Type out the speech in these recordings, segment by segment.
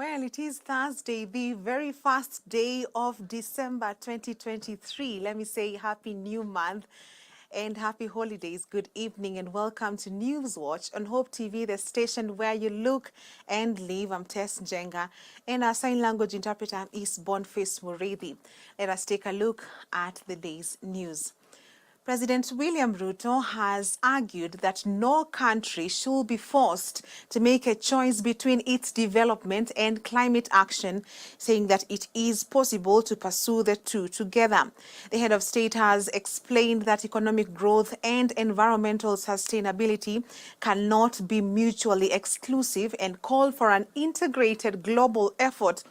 Well, it is Thursday, the very first day of December 2023. Let me say happy new month and happy holidays. Good evening and welcome to Newswatch on Hope TV, the station where you look and live. I'm Tess Njenga and our sign language interpreter is Boniface Murithi. Let us take a look at the day's news. President William Ruto has argued that no country should be forced to make a choice between its development and climate action, saying that it is possible to pursue the two together. The head of state has explained that economic growth and environmental sustainability cannot be mutually exclusive and called for an integrated global effort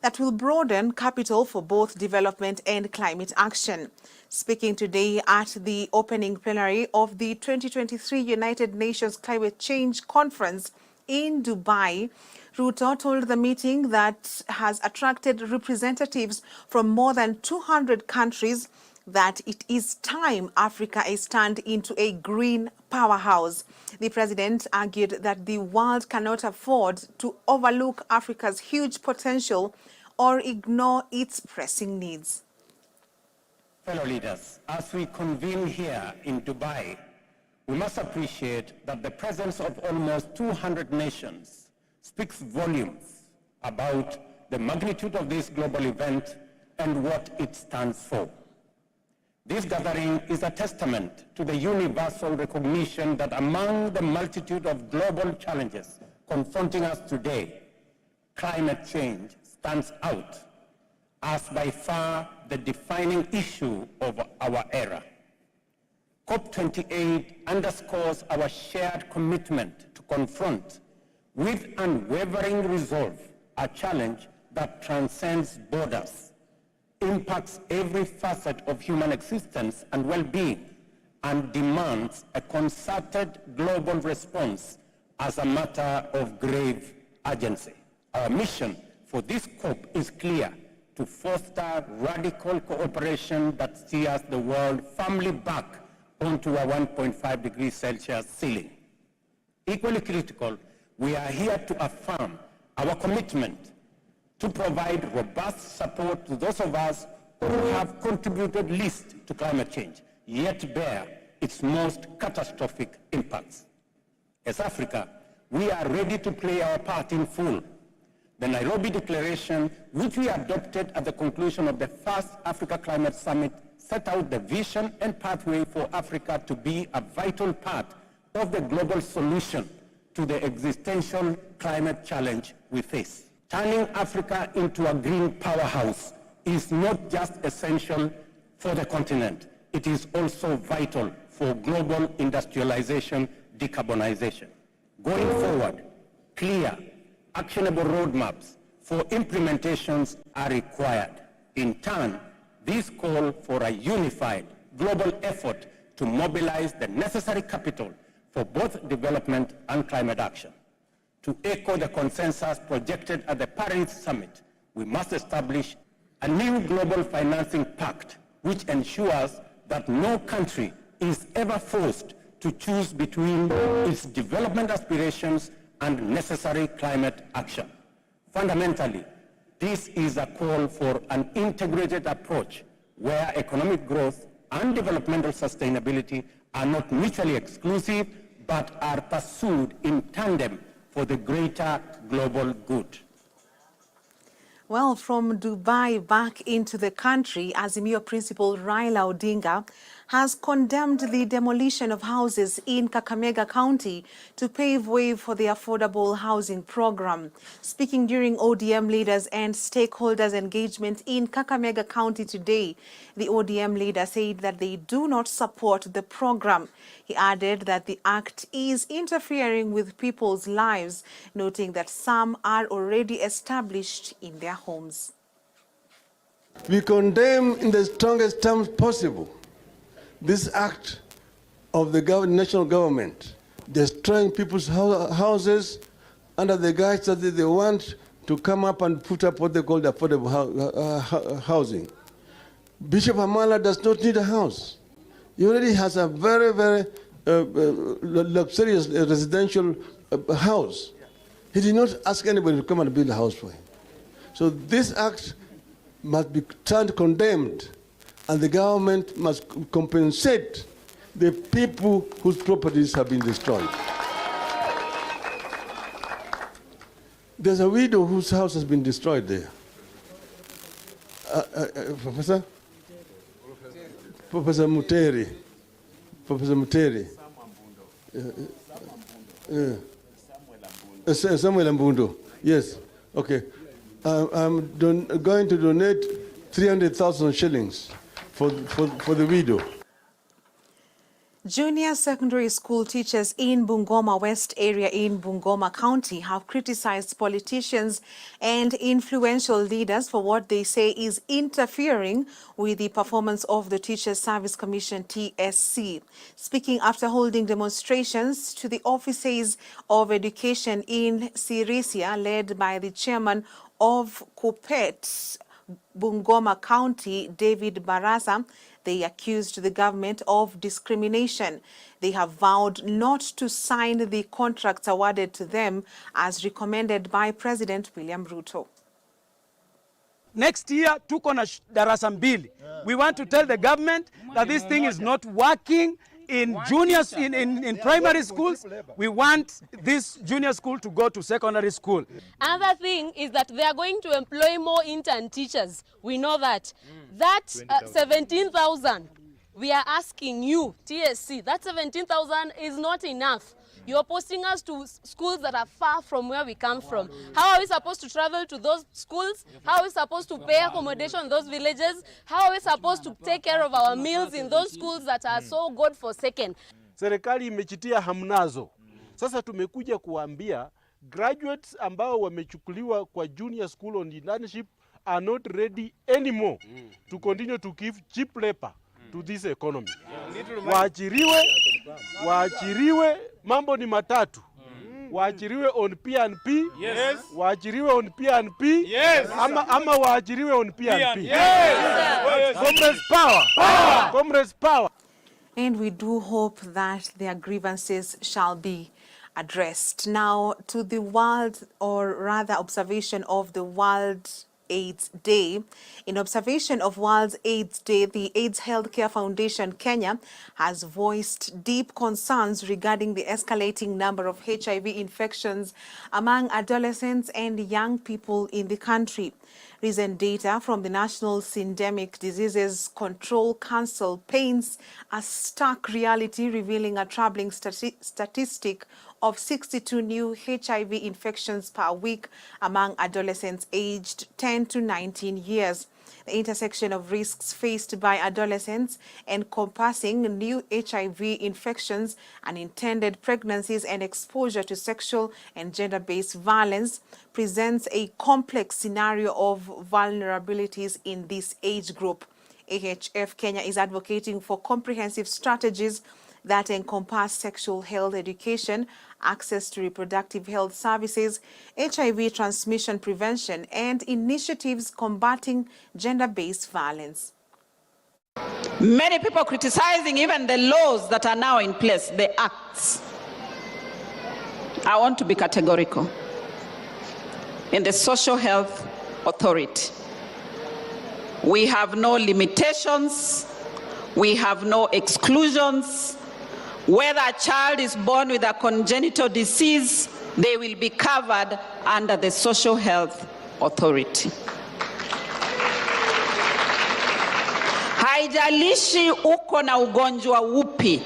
that will broaden capital for both development and climate action. Speaking today at the opening plenary of the 2023 United Nations Climate Change Conference in Dubai, Ruto told the meeting that has attracted representatives from more than 200 countries that it is time Africa is turned into a green powerhouse. The president argued that the world cannot afford to overlook Africa's huge potential or ignore its pressing needs. Fellow leaders, as we convene here in Dubai, we must appreciate that the presence of almost 200 nations speaks volumes about the magnitude of this global event and what it stands for. This gathering is a testament to the universal recognition that among the multitude of global challenges confronting us today, climate change stands out as by far the defining issue of our era. COP28 underscores our shared commitment to confront with unwavering resolve a challenge that transcends borders, impacts every facet of human existence and well-being, and demands a concerted global response as a matter of grave urgency. Our mission for this COP is clear: to foster radical cooperation that steers the world firmly back onto a 1.5 degrees Celsius ceiling. Equally critical, we are here to affirm our commitment to provide robust support to those of us who have contributed least to climate change, yet bear its most catastrophic impacts. As Africa, we are ready to play our part in full. The Nairobi Declaration, which we adopted at the conclusion of the first Africa Climate Summit, set out the vision and pathway for Africa to be a vital part of the global solution to the existential climate challenge we face. Turning Africa into a green powerhouse is not just essential for the continent, it is also vital for global industrialization, decarbonization. Going forward, clear, actionable roadmaps for implementations are required. In turn, this call for a unified global effort to mobilize the necessary capital for both development and climate action. To echo the consensus projected at the Paris Summit, we must establish a new global financing pact which ensures that no country is ever forced to choose between its development aspirations and necessary climate action. Fundamentally, this is a call for an integrated approach where economic growth and developmental sustainability are not mutually exclusive, but are pursued in tandem for the greater global good. Well, from Dubai back into the country, Azimio principal Raila Odinga has condemned the demolition of houses in Kakamega County to pave way for the affordable housing program. Speaking during ODM leaders and stakeholders engagement in Kakamega County today, the ODM leader said that they do not support the program. He added that the act is interfering with people's lives, noting that some are already established in their homes. We condemn in the strongest terms possible this act of the national government destroying people's houses under the guise that they want to come up and put up what they call the affordable housing. Bishop Amala does not need a house. He already has a very, very luxurious residential house. He did not ask anybody to come and build a house for him. So this act must be turned condemned, and the government must compensate the people whose properties have been destroyed. There's a widow whose house has been destroyed there. Professor? Professor Muteri. Professor Muteri. Samuel Mbundu. Yes. Okay. I'm going to donate 300,000 shillings for the widow. Junior secondary school teachers in Bungoma West area in Bungoma County have criticized politicians and influential leaders for what they say is interfering with the performance of the Teachers Service Commission TSC. Speaking after holding demonstrations to the offices of education in Sirisia, led by the chairman of KUPPET, Bungoma County, David Barasa, they accused the government of discrimination. They have vowed not to sign the contracts awarded to them as recommended by President William Ruto. Next year, tuko na darasa mbili. We want to tell the government that this thing is not working in juniors, in primary schools. We want this junior school to go to secondary school. Another thing is that they are going to employ more intern teachers. We know that. That 17,000, we are asking you, TSC, that 17,000 is not enough. You're posting us to schools that are far from where we come from. How are we supposed to travel to those schools? How are we supposed to pay accommodation in those villages? How are we supposed to take care of our meals in those schools that are so God-forsaken? Serikali imechitia hamnazo. Sasa tumekuja kuambia graduates ambao wamechukuliwa kwa junior school on internship are not ready anymore to continue to give cheap labor to this economy. Waachiriwe, mambo ni matatu. Waachiriwe on P&P, yes. Waachiriwe on P&P, yes. Ama waachiriwe on P&P. Yes. Comrades power. Comrades power. And we do hope that their grievances shall be addressed. Now to the world, or rather observation of the World AIDS Day. In observation of World AIDS Day, the AIDS Healthcare Foundation Kenya has voiced deep concerns regarding the escalating number of HIV infections among adolescents and young people in the country. Recent data from the National Syndemic Diseases Control Council paints a stark reality, revealing a troubling statistic of 62 new HIV infections per week among adolescents aged 10 to 19 years. The intersection of risks faced by adolescents encompassing new HIV infections, unintended pregnancies, and exposure to sexual and gender-based violence presents a complex scenario of vulnerabilities in this age group. AHF Kenya is advocating for comprehensive strategies that encompass sexual health education, access to reproductive health services, HIV transmission prevention, and initiatives combating gender-based violence. Many people criticizing even the laws that are now in place, the acts. I want to be categorical. In the Social Health Authority, we have no limitations, we have no exclusions. Whether a child is born with a congenital disease, they will be covered under the Social Health Authority. Haijalishi uko na ugonjwa upi,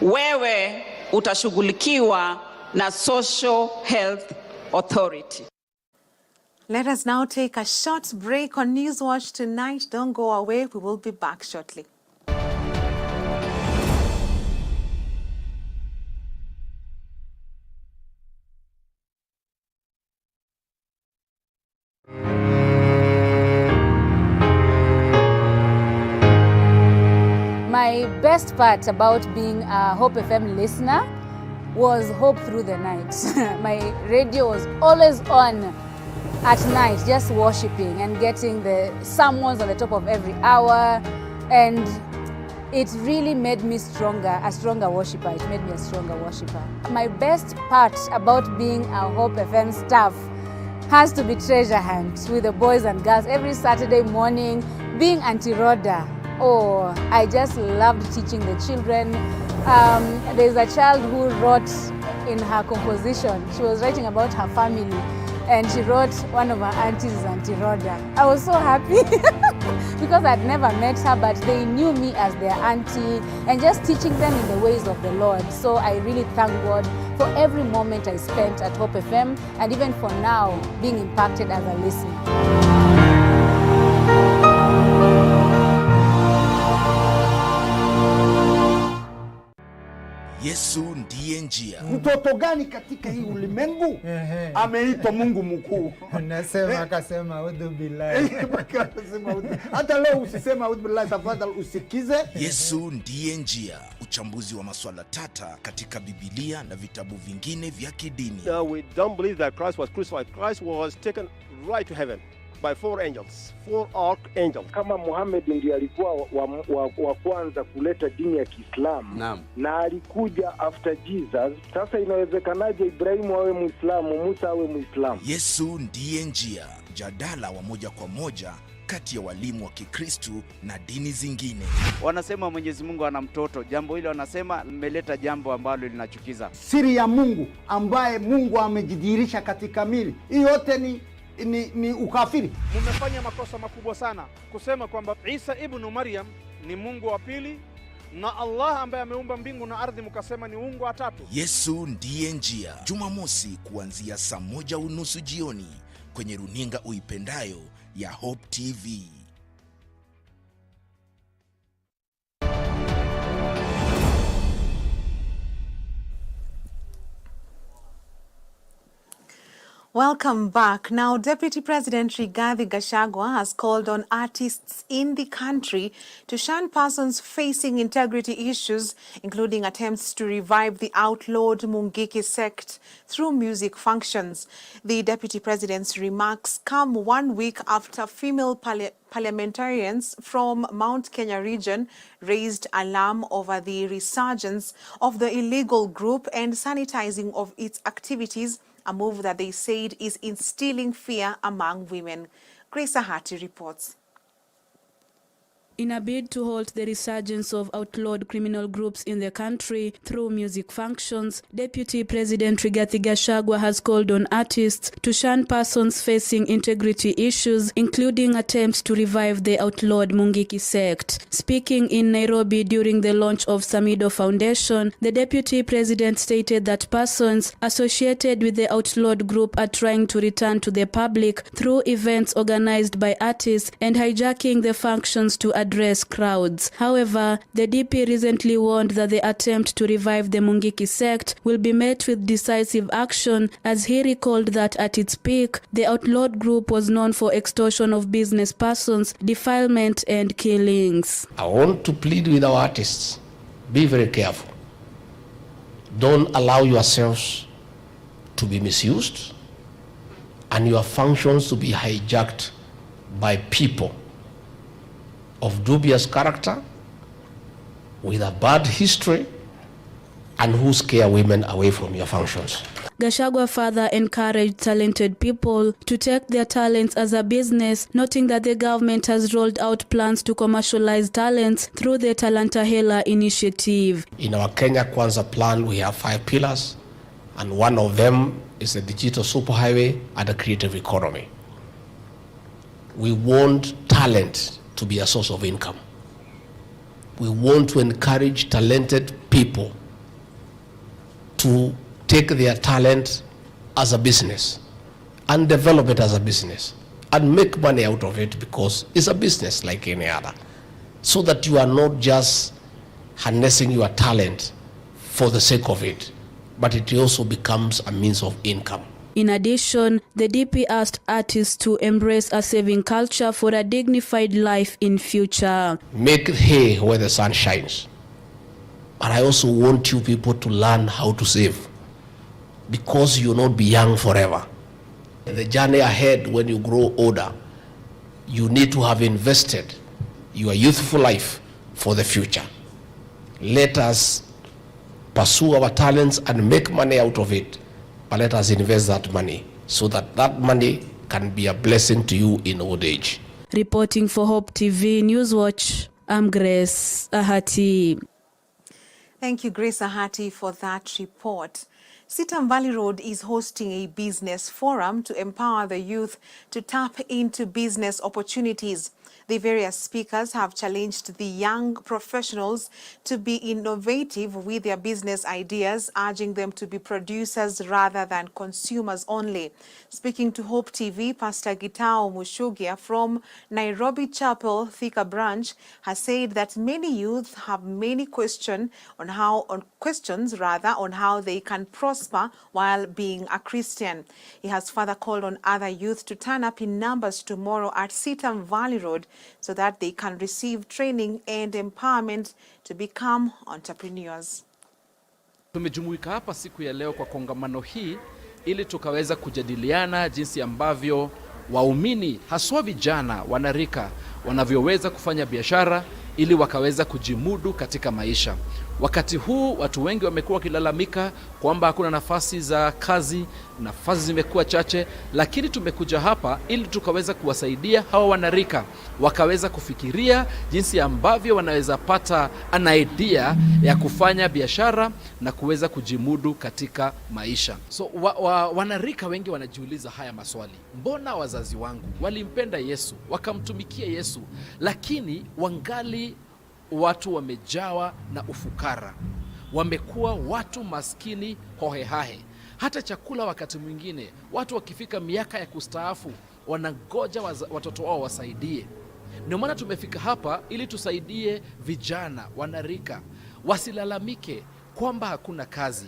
wewe utashughulikiwa na Social Health Authority. Let us now take a short break on Newswatch tonight. Don't go away. We will be back shortly. My best part about being a Hope FM listener was Hope Through the Night. My radio was always on at night, just worshiping and getting the sermons on the top of every hour. And it really made me stronger, a stronger worshiper. It made me a stronger worshiper. My best part about being a Hope FM staff has to be treasure hunt with the boys and girls every Saturday morning, being Auntie Rhoda. Oh, I just loved teaching the children. There's a child who wrote in her composition, she was writing about her family, and she wrote one of her aunties is Auntie Rhoda. I was so happy because I'd never met her, but they knew me as their auntie, and just teaching them in the ways of the Lord. So I really thank God for every moment I spent at Hope FM, and even for now, being impacted as a listener. Yesu ndiye njia. Mtoto gani katika hii ulimwengu ameitwa Mungu mkuu? Nasema akasema udhu billahi. Hata leo usisema udhu billahi, tafadhali usikize. Yesu ndiye njia. Uchambuzi wa masuala tata katika Biblia na vitabu vingine vya kidini. We don't believe that Christ was crucified. Christ was taken right to heaven by 4 angels, 4 archangels. Kama Muhammad ndiye alikuwa wa kwanza kuleta dini ya Kiislamu, na alikuja after Jesus, sasa inawezekanaje Ibrahimu awe Muislamu, Musa awe Muislamu? Yesu ndiye njia. Jadala wa moja kwa moja kati ya walimu wa Kikristo na dini zingine. Wanasema Mwenyezi Mungu ana mtoto. Jambo hilo wanasema mmeleta jambo ambalo linachukiza. Siri ya Mungu ambaye Mungu amejidhihirisha katika mili. Hii yote ni ukafiri. Mmefanya makosa makubwa sana kusema kwamba Isa ibn Maryam ni Mungu wa pili na Allah ambaye ameumba mbingu na ardhi mkasema ni Mungu wa tatu. Yesu ndiye njia. Jumamosi kuanzia saa 1:30 jioni kwenye runinga uipendayo ya Hope TV. Welcome back. Now, Deputy President Rigathi Gachagua has called on artists in the country to shun persons facing integrity issues, including attempts to revive the outlawed Mungiki sect through music functions. The Deputy President's remarks come 1 week after female parliamentarians from Mount Kenya region raised alarm over the resurgence of the illegal group and sanitizing of its activities, a move that they said is instilling fear among women. Grace Ahati reports. In a bid to halt the resurgence of outlawed criminal groups in the country through music functions, Deputy President Rigathi Gachagua has called on artists to shun persons facing integrity issues, including attempts to revive the outlawed Mungiki sect. Speaking in Nairobi during the launch of Samido Foundation, the Deputy President stated that persons associated with the outlawed group are trying to return to the public through events organized by artists and hijacking the functions to address crowds. However, the DP recently warned that the attempt to revive the Mungiki sect will be met with decisive action, as he recalled that at its peak, the outlawed group was known for extortion of business persons, defilement and killings. I want to plead with our artists, be very careful. Don't allow yourselves to be misused and your functions to be hijacked by people of dubious character, with a bad history, and who scare women away from your functions. Gachagua further encouraged talented people to take their talents as a business, noting that the government has rolled out plans to commercialize talents through the Talanta Hela initiative. In our Kenya Kwanza plan, we have 5 pillars, and one of them is the digital superhighway and the creative economy. We want talent to be a source of income. We want to encourage talented people to take their talent as a business and develop it as a business and make money out of it, because it's a business like any other, so that you are not just harnessing your talent for the sake of it, but it also becomes a means of income. In addition, the DP asked artists to embrace a saving culture for a dignified life in future. Make hay where the sun shines. And I also want you people to learn how to save, because you'll not be young forever. The journey ahead, when you grow older, you need to have invested your youthful life for the future. let us pursue our talents and make money out of it, but let us invest that money so that that money can be a blessing to you in old age. Reporting for Hope TV Newswatch, I'm Grace Ahati. Thank you, Grace Ahati, for that report. Sitam Valley Road is hosting a business forum to empower the youth to tap into business opportunities. The various speakers have challenged the young professionals to be innovative with their business ideas, urging them to be producers rather than consumers only. Speaking to Hope TV, Pastor Gitao Mushugia from Nairobi Chapel, Thika branch, has said that many youth have many questions on how they can prosper while being a Christian. He has further called on other youth to turn up in numbers tomorrow at Sitam Valley Road so that they can receive training and empowerment to become entrepreneurs. Tumejumuika hapa siku ya leo kwa kongamano hii ili tukaweza kujadiliana jinsi ambavyo waumini haswa vijana wanarika wanavyoweza kufanya biashara ili wakaweza kujimudu katika maisha. Wakati huu watu wengi wamekuwa wakilalamika kwamba hakuna nafasi za kazi, nafasi zimekuwa chache, lakini tumekuja hapa ili tukaweza kuwasaidia hawa wanarika wakaweza kufikiria jinsi ambavyo wanaweza pata an idea ya kufanya biashara na kuweza kujimudu katika maisha. So wanarika wengi wanajiuliza haya maswali. Mbona wazazi wangu walimpenda Yesu, wakamtumikia Yesu, lakini wangali watu wamejawa na ufukara, wamekuwa watu maskini hohehahe. Hata chakula wakati mwingine watu wakifika miaka ya kustaafu wanangoja watoto wao wasaidie. Ndio maana tumefika hapa ili tusaidie vijana wanarika wasilalamike kwamba hakuna kazi,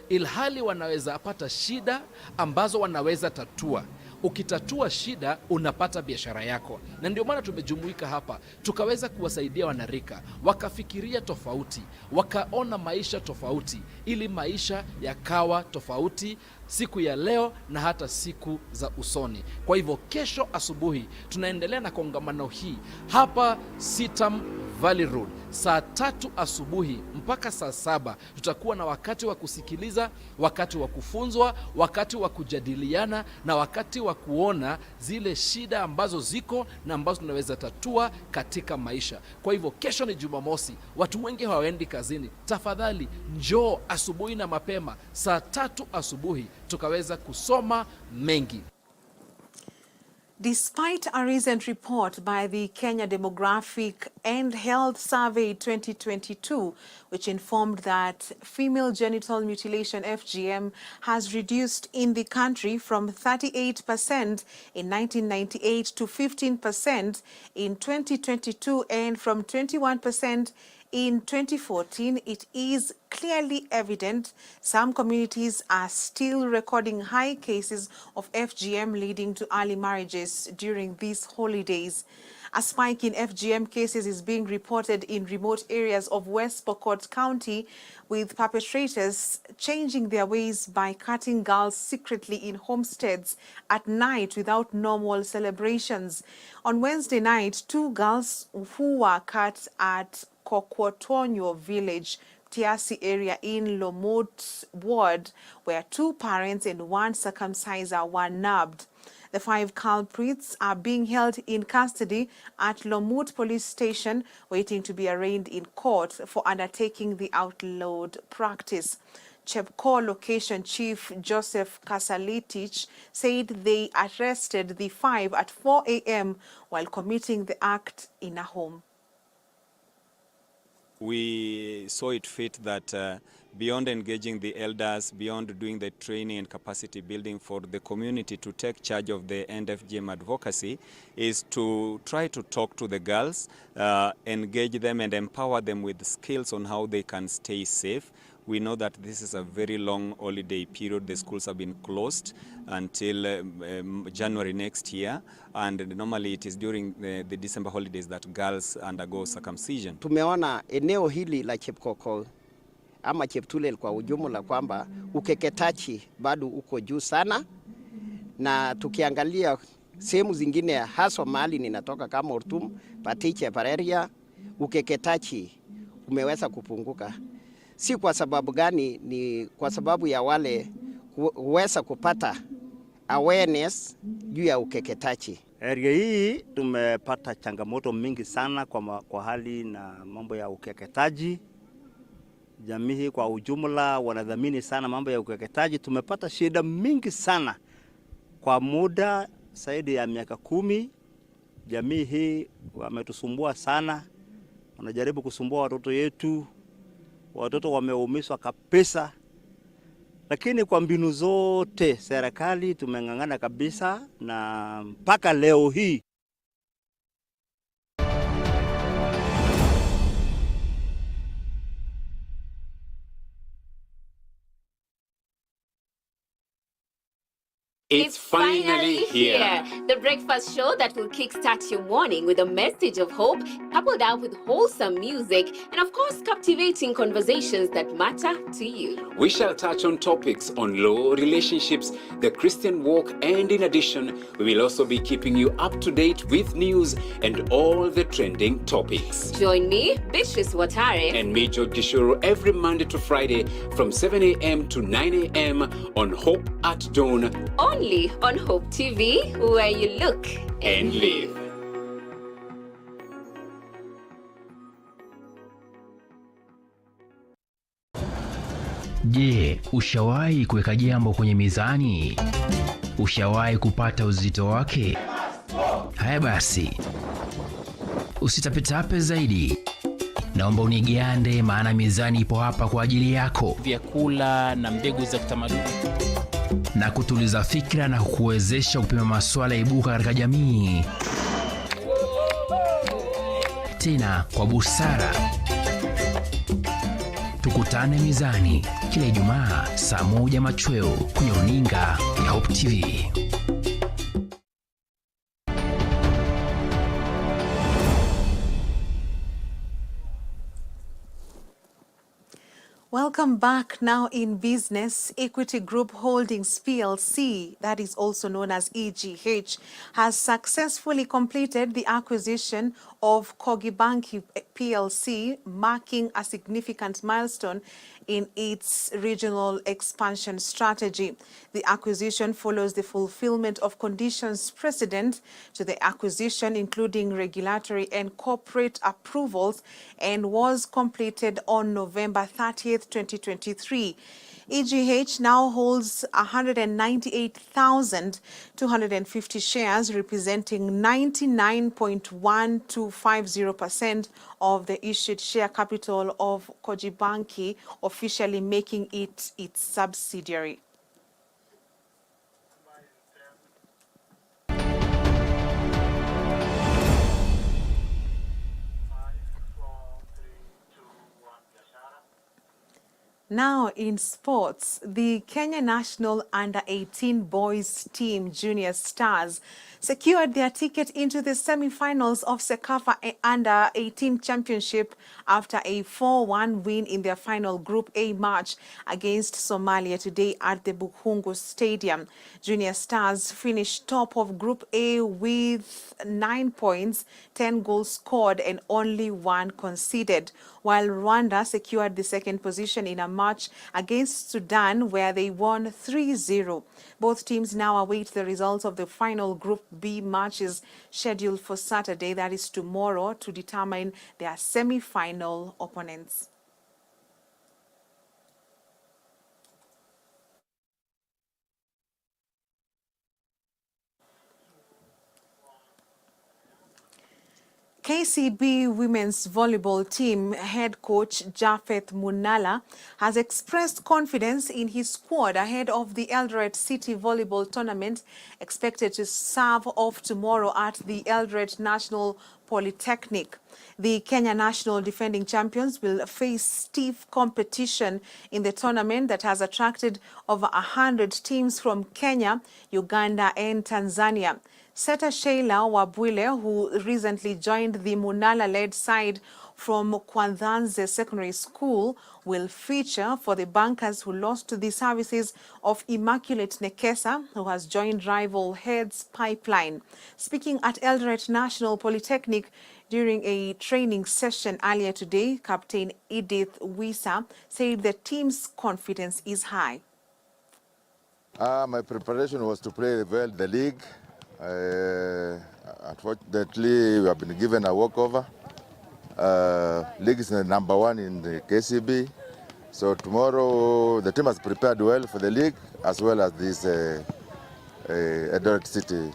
ilhali wanaweza pata shida ambazo wanaweza tatua. Ukitatua shida unapata biashara yako. Na ndio maana tumejumuika hapa tukaweza kuwasaidia wanarika wakafikiria tofauti, wakaona maisha tofauti, ili maisha yakawa tofauti siku ya leo na hata siku za usoni. Kwa hivyo kesho asubuhi tunaendelea na kongamano hii hapa Sitam Valley Road saa 3 asubuhi mpaka saa 7. Tutakuwa na wakati wa kusikiliza, wakati wa kufunzwa, wakati wa kujadiliana na wakati wa kuona zile shida ambazo ziko na ambazo tunaweza tatua katika maisha. Kwa hivyo kesho ni Jumamosi, watu wengi hawaendi kazini. Tafadhali njoo asubuhi na mapema saa 3 asubuhi tukaweza kusoma mengi. Despite a recent report by the Kenya Demographic and Health Survey 2022, which informed that female genital mutilation (FGM) has reduced in the country from 38% in 1998 to 15% in 2022 and from 21% in 2014, it is clearly evident some communities are still recording high cases of FGM, leading to early marriages during these holidays. A spike in FGM cases is being reported in remote areas of West Bungoma County, with perpetrators changing their ways by cutting girls secretly in homesteads at night without normal celebrations. On Wednesday night, 2 girls who were cut at Kokwotonyo village, Tiasi area in Lomot ward, where 2 parents and 1 circumciser were nabbed. The 5 culprits are being held in custody at Lomot police station, waiting to be arraigned in court for undertaking the outlawed practice. Chepko location chief Joseph Kasalitich said they arrested the 5 at 4 a.m. while committing the act in a home. We saw it fit that beyond engaging the elders, beyond doing the training and capacity building for the community to take charge of the end FGM advocacy, is to try to talk to the girls, engage them and empower them with skills on how they can stay safe. We know that this is a very long holiday period. The schools have been closed until January next year, and normally it is during the December holidays that girls undergo circumcision. Tumeona eneo hili la Chepkokol ama Cheptulel kwa ujumla kwamba ukeketaji bado uko juu sana, na tukiangalia sehemu zingine haswa mahali ninatoka kama Ortum, Patiche, Pareria, ukeketaji umeweza kupunguka. Si kwa sababu gani? Ni kwa sababu ya wale huweza kupata awareness juu ya ukeketaji. Area hii tumepata changamoto mingi sana kwa hali na mambo ya ukeketaji. Jamii kwa ujumla wanadhamini sana mambo ya ukeketaji. Tumepata shida mingi sana kwa muda zaidi ya miaka 10. Jamii hii wametusumbua sana, wanajaribu kusumbua watoto yetu. Watoto wameumizwa kabisa, lakini kwa mbinu zote serikali tumeng'ang'ana kabisa, na mpaka leo hii It's finally here. The breakfast show that will kickstart your morning with a message of hope, coupled up with wholesome music, and of course, captivating conversations that matter to you. We shall touch on topics on law, relationships, the Christian walk, and in addition, we will also be keeping you up to date with news and all the trending topics. Join me, Beatrice Watare, and me, George Gishuru, every Monday to Friday from 7 a.m. to 9 a.m. on Hope at Dawn. Only on Hope TV, where you look and live. Je, ushawahi kuweka jambo kwenye mizani? Ushawahi kupata uzito wake? Haya basi, usitapetape zaidi. Naomba unigande, maana mizani ipo hapa kwa ajili yako. Vyakula na mbegu za kitamaduni na kutuliza fikra na kukuwezesha kupima masuala ibuka katika jamii, tena kwa busara. Tukutane mizani kila Ijumaa saa 1 machweo kwenye runinga ya Hope TV. Welcome back. Now in business, Equity Group Holdings PLC, that is also known as EGH, has successfully completed the acquisition of Kogibanki PLC, marking a significant milestone in its regional expansion strategy. The acquisition follows the fulfillment of conditions precedent to the acquisition, including regulatory and corporate approvals, and was completed on November 30th, 2023. EGH now holds 198,250 shares, representing 99.1250% of the issued share capital of Kogibanki, officially making it its subsidiary. Now in sports, the Kenya National Under-18 boys team Junior Stars secured their ticket into the semi-finals of Sekafa Under-18 Championship after a 4-1 win in their final Group A match against Somalia today at the Bukhungu Stadium. Junior Stars finished top of Group A with 9 points, 10 goals scored and only 1 conceded, while Rwanda secured the second position in a match against Sudan where they won 3-0. Both teams now await the results of the final Group B matches scheduled for Saturday, that is tomorrow, to determine their semi-final opponents. KCB women's volleyball team head coach Japheth Munala has expressed confidence in his squad ahead of the Eldoret City Volleyball Tournament expected to serve off tomorrow at the Eldoret National Polytechnic. The Kenya national defending champions will face stiff competition in the tournament that has attracted over 100 teams from Kenya, Uganda and Tanzania. Setter Sheila Wabwile, who recently joined the Munala-led side from Kwanzanze Secondary School, will feature for the bankers who lost to the services of Immaculate Nekesa, who has joined rival Heads Pipeline. Speaking at Eldoret National Polytechnic, During a training session earlier today, Captain Edith Wisa said the team's confidence is high. My preparation was to play well the league. Unfortunately, we have been given a walkover. League is the #1 in the KCB. So tomorrow, the team has prepared well for the league as well as this Eldoret City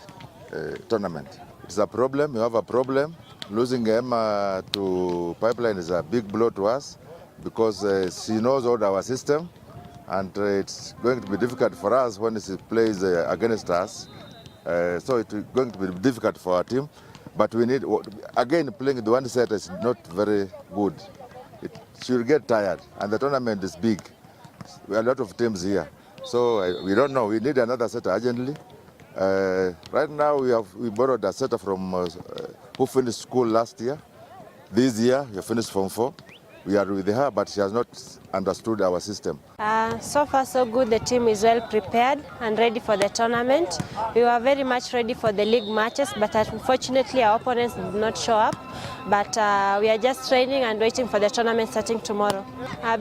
tournament. It's a problem. We have a problem. Losing Emma to Pipeline is a big blow to us because she knows all our system, and it's going to be difficult for us when she plays against us. So it's going to be difficult for our team. But we need, again, playing the one set is not very good. She will get tired, and the tournament is big. We have a lot of teams here. So we don't know. We need another setter urgently. Right now, we borrowed a setter from who finished school last year. This year, we finished Form 4. We are with her, but she has not understood our system. So far, so good. The team is well prepared and ready for the tournament. We were very much ready for the league matches, but unfortunately, our opponents did not show up. But we are just training and waiting for the tournament starting tomorrow.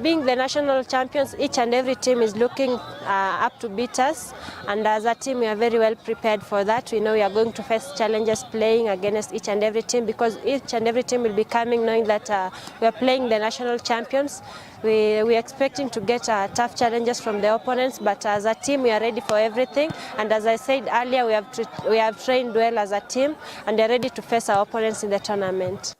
Being the national champions, each and every team is looking up to beat us. And as a team, we are very well prepared for that. We know we are going to face challenges playing against each and every team, because each and every team will be coming knowing that we are playing the national champions. We are expecting to get tough challenges from the opponents, but as a team we are ready for everything. And as I said earlier, we have trained well as a team and are ready to face our opponents in the tournament.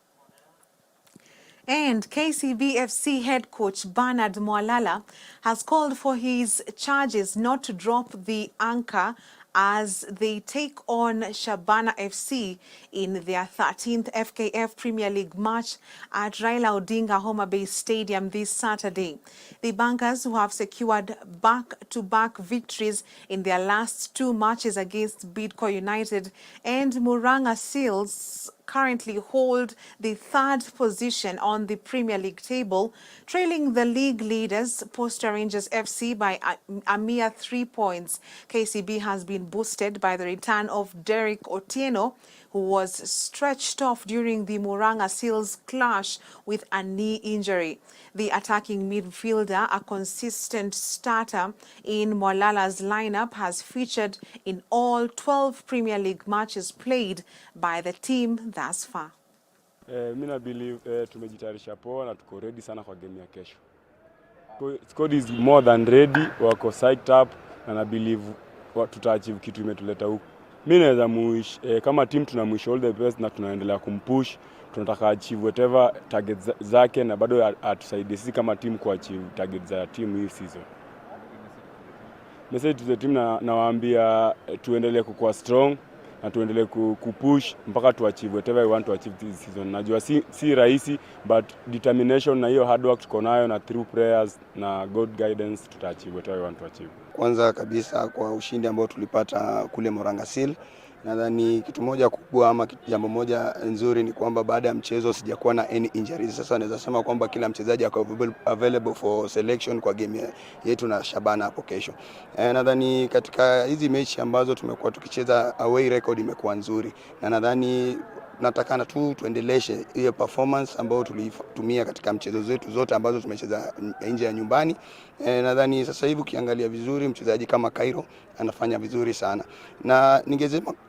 And KCBFC head coach Bernard Mwalala has called for his charges not to drop the anchor as they take on Shabana FC in their 13th FKF Premier League match at Raila Odinga Homa Bay Stadium this Saturday. The Bankers, who have secured back-to-back victories in their last 2 matches against Bidco United and Muranga Seals, currently hold the 3rd position on the Premier League table, trailing the league leaders Posta Rangers FC by a mere 3 points. KCB has been boosted by the return of Derek Otieno, who was stretched off during the Muranga Seals clash with a knee injury. The attacking midfielder, a consistent starter in Mwalala's lineup, has featured in all 12 Premier League matches played by the team thus far. Mimi believe tumejitayarisha poa na tuko ready sana kwa game ya kesho. Squad is more than ready, wako psyched up, and I believe tutaachieve kitu imetuleta huku. Mimi naweza kama team tunamwish all the best na tunaendelea kumpush. Tunataka achieve whatever targets zake na bado atusaidie sisi kama team kuachieve targets za team hii season. Message to the team nawaambia tuendelee kukua strong na tuendelee kupush mpaka tuachieve whatever we want to achieve this season. Najua si rahisi, but determination na hiyo hard work tuko nayo na through prayers na God guidance tutaachieve whatever we want to achieve. Kwanza kabisa kwa ushindi ambao tulipata kule Muranga Seal, nadhani kitu moja kubwa ama jambo moja nzuri ni kwamba baada ya mchezo sijakuwa na any injuries. Sasa naweza sema kwamba kila mchezaji ako available for selection kwa game yetu na Shabana hapo kesho. Nadhani katika hizi mechi ambazo tumekuwa tukicheza, away record imekuwa nzuri, na nadhani natakana tu tuendeleshe hiyo performance ambayo tulitumia katika mchezo zetu zote ambazo tumecheza nje ya nyumbani. Nadhani sasa hivi ukiangalia vizuri mchezaji kama Cairo anafanya vizuri sana, na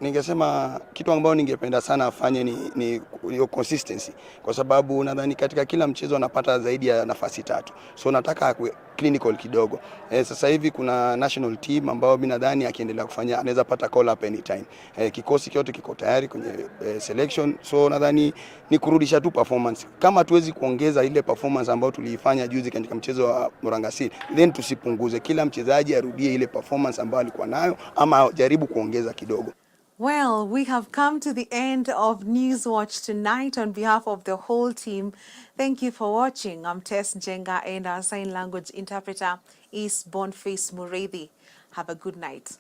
ningesema kitu ambacho ningependa sana afanye ni hiyo consistency, kwa sababu nadhani katika kila mchezo anapata zaidi ya nafasi 3, so nataka clinical kidogo. Sasa hivi kuna national team ambao mimi nadhani akiendelea kufanya anaweza pata call up anytime. Kikosi kyote kiko tayari kwenye selection, so nadhani ni kurudisha tu performance. Kama tuwezi kuongeza ile performance ambayo tuliifanya juzi katika mchezo wa Muranga Seal, then tusipunguze, kila mchezaji arudie ile performance ambayo alikuwa nayo ama jaribu kuongeza kidogo. Well, we have come to the end of Newswatch tonight. On behalf of the whole team, thank you for watching. I'm Tess Njenga and our sign language interpreter is Boniface Mureithi. Have a good night.